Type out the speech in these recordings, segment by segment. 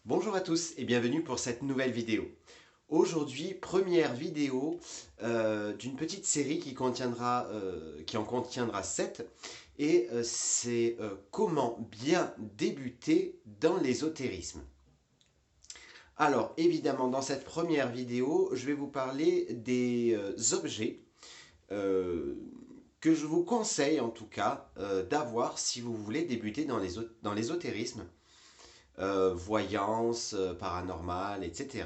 Bonjour à tous et bienvenue pour cette nouvelle vidéo. Aujourd'hui, première vidéo d'une petite série qui en contiendra 7 et c'est comment bien débuter dans l'ésotérisme. Alors évidemment dans cette première vidéo, je vais vous parler des objets euh, que je vous conseille en tout cas d'avoir si vous voulez débuter dans l'ésotérisme, voyance, paranormal, etc.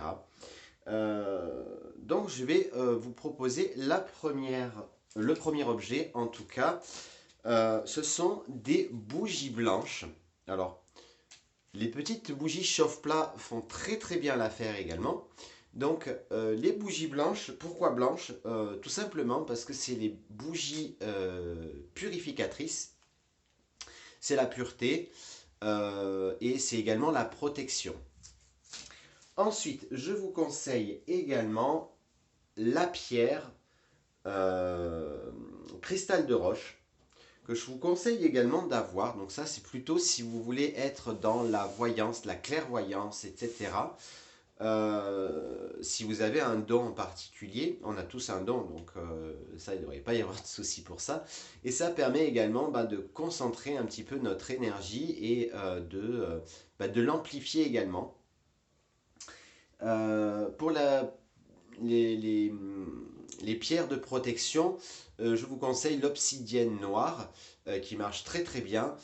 Donc je vais vous proposer le premier objet en tout cas. Ce sont des bougies blanches. Alors les petites bougies chauffe-plat font très très bien l'affaire également. Donc les bougies blanches, pourquoi blanches? Tout simplement parce que c'est les bougies purificatrices, c'est la pureté et c'est également la protection. Ensuite, je vous conseille également la pierre cristal de roche que je vous conseille également d'avoir. Donc ça, c'est plutôt si vous voulez être dans la voyance, la clairvoyance, etc. Si vous avez un don en particulier, on a tous un don, donc ça, il ne devrait pas y avoir de souci pour ça. Et ça permet également de concentrer un petit peu notre énergie et de l'amplifier également. Pour les pierres de protection, je vous conseille l'obsidienne noire qui marche très très bien,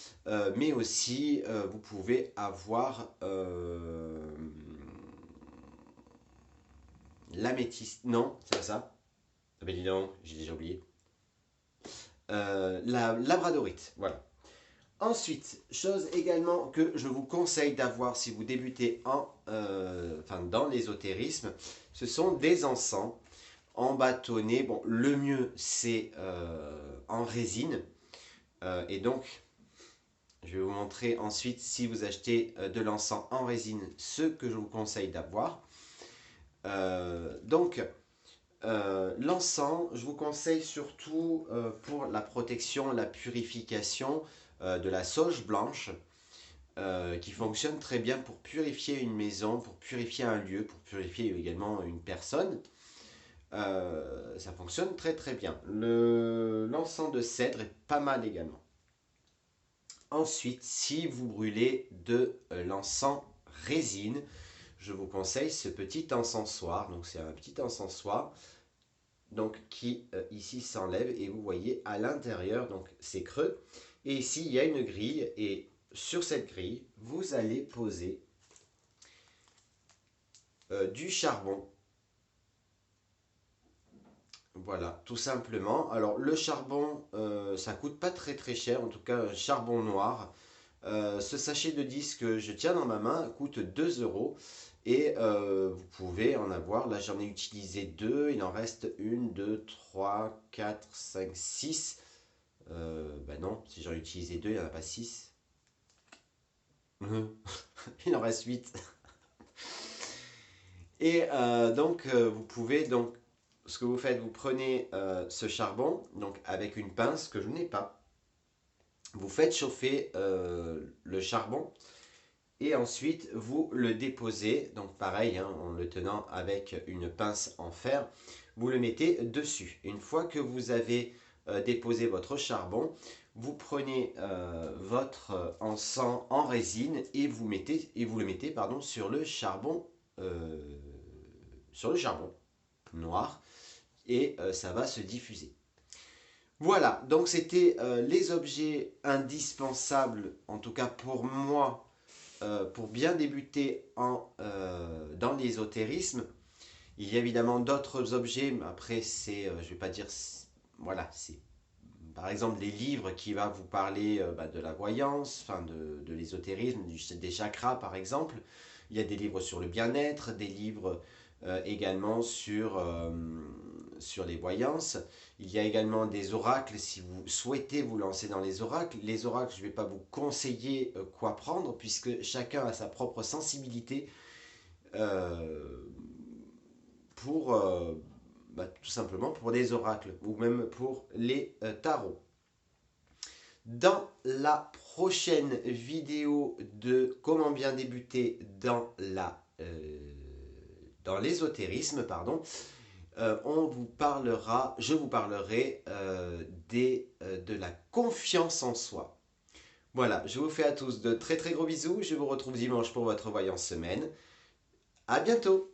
mais aussi vous pouvez avoir l'améthyste, non, c'est pas ça. Ah ben dis donc, j'ai déjà oublié. La labradorite, voilà. Ensuite, chose également que je vous conseille d'avoir si vous débutez dans l'ésotérisme, ce sont des encens en bâtonnet. Bon, le mieux c'est en résine. Et donc, je vais vous montrer ensuite si vous achetez de l'encens en résine, ce que je vous conseille d'avoir. L'encens, je vous conseille surtout pour la protection, la purification de la sauge blanche qui fonctionne très bien pour purifier une maison, pour purifier un lieu, pour purifier également une personne. Ça fonctionne très très bien. L'encens de cèdre est pas mal également. Ensuite, si vous brûlez de l'encens résine, je vous conseille ce petit encensoir. Donc c'est un petit encensoir donc, qui ici s'enlève et vous voyez à l'intérieur, donc c'est creux. Et ici, il y a une grille et sur cette grille, vous allez poser du charbon. Voilà, tout simplement. Alors le charbon, ça coûte pas très très cher, en tout cas un charbon noir. Ce sachet de disque que je tiens dans ma main coûte 2 euros et vous pouvez en avoir. Là j'en ai utilisé deux, il en reste une, deux, trois, quatre, cinq, six. Ben non, si j'en ai utilisé deux, il n'y en a pas six. Il en reste 8. Et vous pouvez donc, ce que vous faites, vous prenez ce charbon, donc avec une pince que je n'ai pas. Vous faites chauffer le charbon et ensuite vous le déposez, donc pareil, hein, en le tenant avec une pince en fer, vous le mettez dessus. Une fois que vous avez déposé votre charbon, vous prenez votre encens en résine et vous le mettez pardon, euh, sur le charbon noir et ça va se diffuser. Voilà, donc c'était les objets indispensables, en tout cas pour moi, pour bien débuter dans l'ésotérisme. Il y a évidemment d'autres objets, mais après je vais pas dire, voilà, c'est par exemple les livres qui va vous parler de la voyance, enfin de l'ésotérisme, des chakras par exemple. Il y a des livres sur le bien-être, des livres également sur les voyances. Il y a également des oracles si vous souhaitez vous lancer dans les oracles. Les oracles, je ne vais pas vous conseiller quoi prendre puisque chacun a sa propre sensibilité euh, pour tout simplement pour les oracles ou même pour les tarots. Dans la prochaine vidéo de comment bien débuter dans dans l'ésotérisme, pardon, je vous parlerai de la confiance en soi. Voilà, je vous fais à tous de très très gros bisous. Je vous retrouve dimanche pour votre voyance semaine. À bientôt!